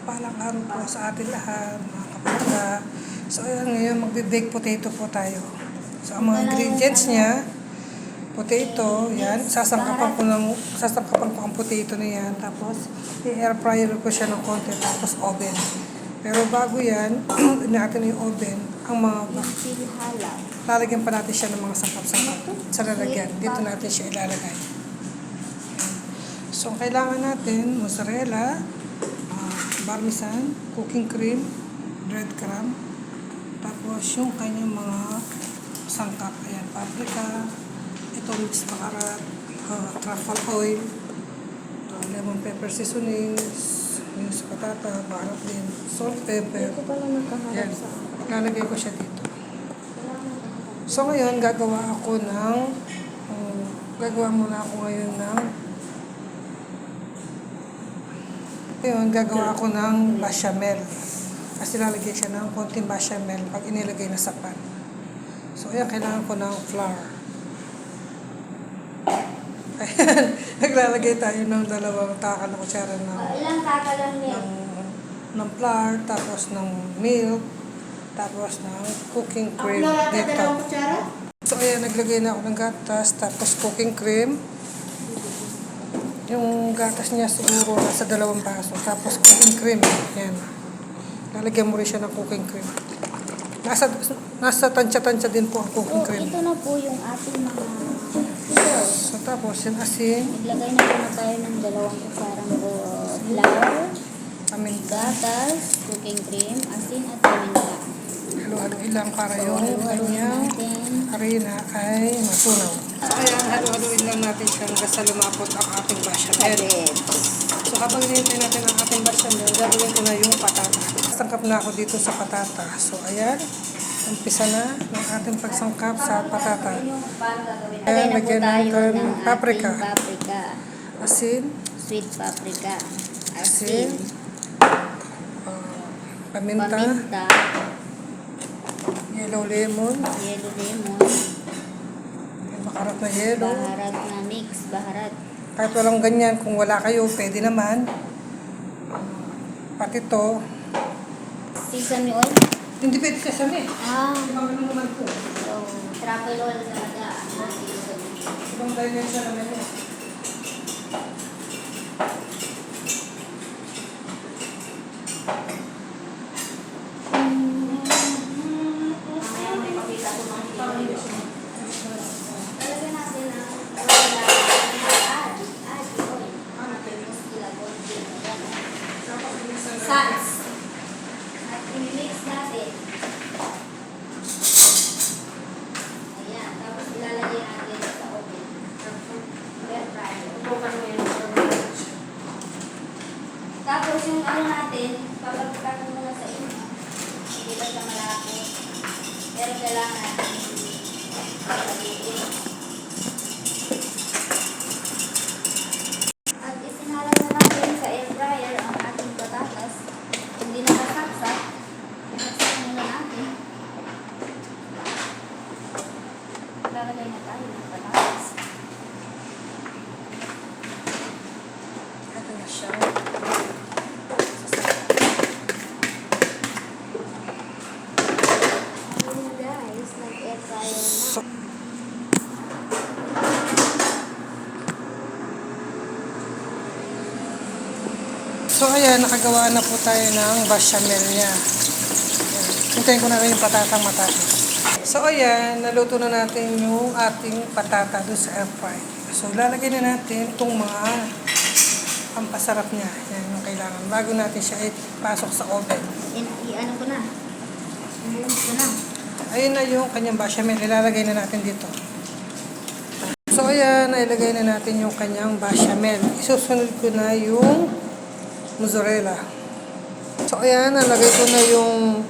Mapagpalang araw po sa atin lahat, mga kapatid. So, ayan, ngayon magbe-baked potato po tayo. So, ang mga ingredients niya, potato, yan. Sasangkapan ko ang potato na yan. Tapos, i-air fryer ko siya ng konti. Tapos, oven. Pero bago yan, natin yung oven, ang mga lalagyan pa natin siya ng mga sangkap-sangkap sa lalagyan. Dito natin siya ilalagay. So, kailangan natin mozzarella, parmesan, cooking cream, breadcrumb, tapos yung kanyang mga sangkap. Ayan, paprika, ito mixed baharat, truffle oil, lemon pepper seasoning, yung sa patata, baharat din, salt, pepper. Ayan, lalagay ko siya dito. So ngayon, gagawa muna ako ngayon ng bechamel. Kasi lalagyan siya ng konting bechamel pag inilagay na sa pan. So, ayan, kailangan ko ng flour. Ayan, naglalagay tayo ng dalawang taka na kutsara ilang taka lang ng flour, tapos ng milk, tapos ng cooking cream dito. So, ayan, naglagay na ako ng gatas, tapos cooking cream. Yung gatas niya siguro nasa 2 baso. Tapos cooking cream. Yan. Lalagyan mo rin siya ng cooking cream. Nasa tansya-tansya din po ang cooking cream. Ito na po yung ating mga So tapos yung asin. naglagay na po na tayo ng 2 kusarang flour, gatas, cooking cream, asin at paminta. Halo-haloin lang para yung kanyang harina ay matunaw. So ayan, halo-haloin lang natin siya hanggang sa lumapot ang ating bechamel. So habang hinihintay natin ang ating bechamel, gagawin ko na yung patata. Sangkap na ako dito sa patata. So ayan, umpisa na ng ating pagsangkap sa patata. Ayan, lagyan natin paprika, asin, sweet paprika, asin, paminta, yellow lemon, baharat na yellow. baharat na mix, baharat. Kahit walang ganyan, kung wala kayo, pwede naman. Pati to. Sesame oil? Hindi pwede kasama eh. Ibang ano naman to. So, truffle oil talaga. Ibang dimension naman yun. Sans. At i-mix natin. Ayan. Tapos ilalagay natin sa oven. Air fryer. Tapos yung ano natin, papagpakan muna sa inyo. Hindi ba siya malapot? Pero kailangan natin pagpagiin. At isinala na natin sa air fryer ang ating patatas. Hindi na nasaksak. Nasaksak muna natin. Lalagay na tayo ng patatas. Ito na siya. Ayun guys, nag-air fryer na. So ayan, nakagawa na po tayo ng bechamel niya. Ayan. Hintayin ko na rin yung patatang matapos. So ayan, naluto na natin yung ating patata doon sa air fry. So lalagay na natin itong mga pampasarap niya. Yan yung kailangan. Bago natin siya ipasok sa oven. I-ano ko na. I-move ko na. Ayun na yung kanyang bechamel. Ilalagay na natin dito. So ayan, nailagay na natin yung kanyang bechamel. Isusunod ko na yung mozzarella. So ayan, nalagay ko na yung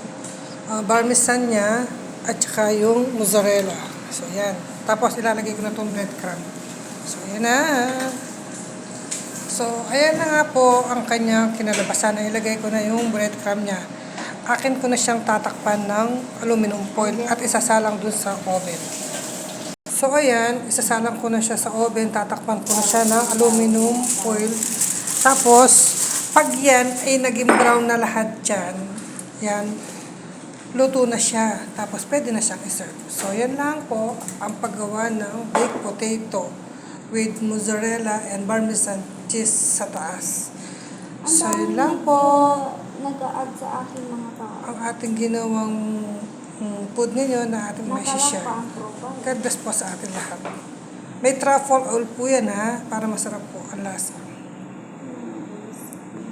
parmesan niya at saka yung mozzarella. So ayan. Tapos ilalagay ko na itong breadcrumb. So ayan na. So ayan na nga po ang kanyang kinalabasan. Ilagay ko na yung breadcrumb niya. Akin ko na siyang tatakpan ng aluminum foil at isasalang dun sa oven. So ayan, isasalang ko na siya sa oven, tatakpan ko na siya ng aluminum foil. Tapos, Pag yan ay naging brown na lahat dyan, yan, luto na siya. Tapos pwede na siyang iserve. So yan lang po ang paggawa ng baked potato with mozzarella and parmesan cheese sa taas. So yun lang po Nag-a-add sa aking mga tao. ang ating ginawang food ninyo na ating may Nakalang share. pa ang profile. God bless po sa ating lahat. May truffle oil po yan ha, para masarap po ang lasa.